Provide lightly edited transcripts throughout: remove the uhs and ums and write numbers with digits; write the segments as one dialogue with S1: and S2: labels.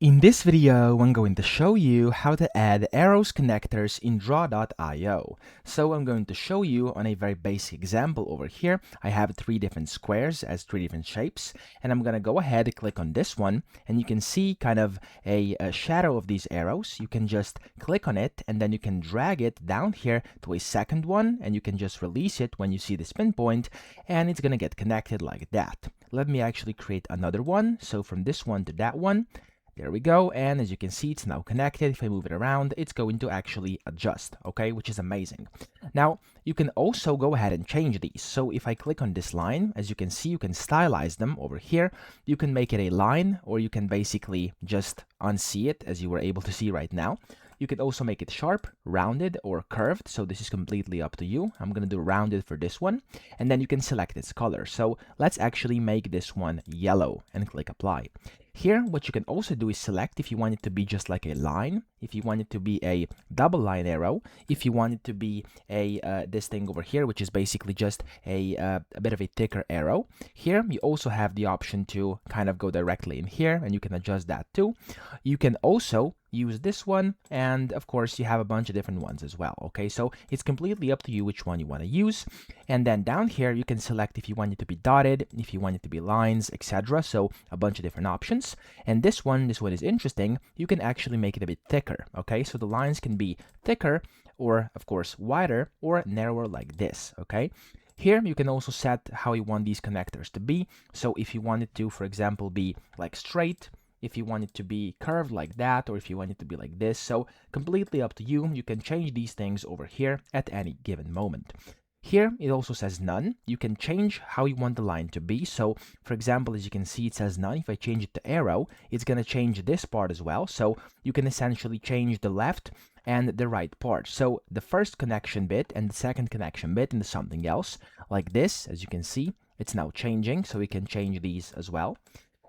S1: In this video, I'm going to show you how to add arrows connectors in Draw.io. So I'm going to show you on a very basic example over here. I have three different squares as three different shapes, and I'm going to go ahead and click on this one, and you can see kind of a shadow of these arrows. You can just click on it, and then you can drag it down here to a second one, and you can just release it when you see this pinpoint, and it's going to get connected like that. Let me actually create another one. So from this one to that one, there we go, and as you can see, it's now connected. If I move it around, it's going to actually adjust, okay, which is amazing. Now, you can also go ahead and change these. So if I click on this line, as you can see, you can stylize them over here. You can make it a line, or you can basically just unsee it, as you were able to see right now. You can also make it sharp, rounded, or curved, so this is completely up to you. I'm going to do rounded for this one, and then you can select its color. So let's actually make this one yellow and click apply. Here, what you can also do is select if you want it to be just like a line, if you want it to be a double line arrow, if you want it to be a this thing over here, which is basically just a bit of a thicker arrow. Here, you also have the option to kind of go directly in here, and you can adjust that too. You can also use this one, and of course you have a bunch of different ones as well. Okay, so it's completely up to you which one you want to use. And then down here you can select if you want it to be dotted, if you want it to be lines, etc. So a bunch of different options. And this one is interesting. You can actually make it a bit thicker. Okay, so the lines can be thicker, or of course wider, or narrower like this. Okay, here you can also set how you want these connectors to be. So if you want it to, for example, be like straight, if you want it to be curved like that, or if you want it to be like this. So completely up to you. You can change these things over here at any given moment. Here, it also says none. You can change how you want the line to be. So, for example, as you can see, it says none. If I change it to arrow, it's going to change this part as well. So you can essentially change the left and the right part. So the first connection bit and the second connection bit into something else, like this. As you can see, it's now changing. So we can change these as well.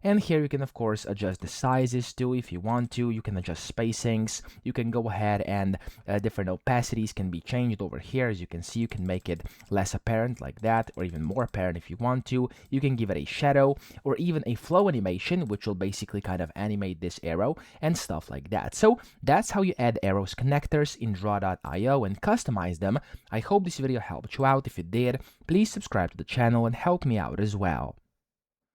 S1: And here you can, of course, adjust the sizes too if you want to. You can adjust spacings. You can go ahead and different opacities can be changed over here. As you can see, you can make it less apparent like that, or even more apparent if you want to. You can give it a shadow or even a flow animation, which will basically kind of animate this arrow and stuff like that. So that's how you add arrows connectors in Draw.io and customize them. I hope this video helped you out. If it did, please subscribe to the channel and help me out as well.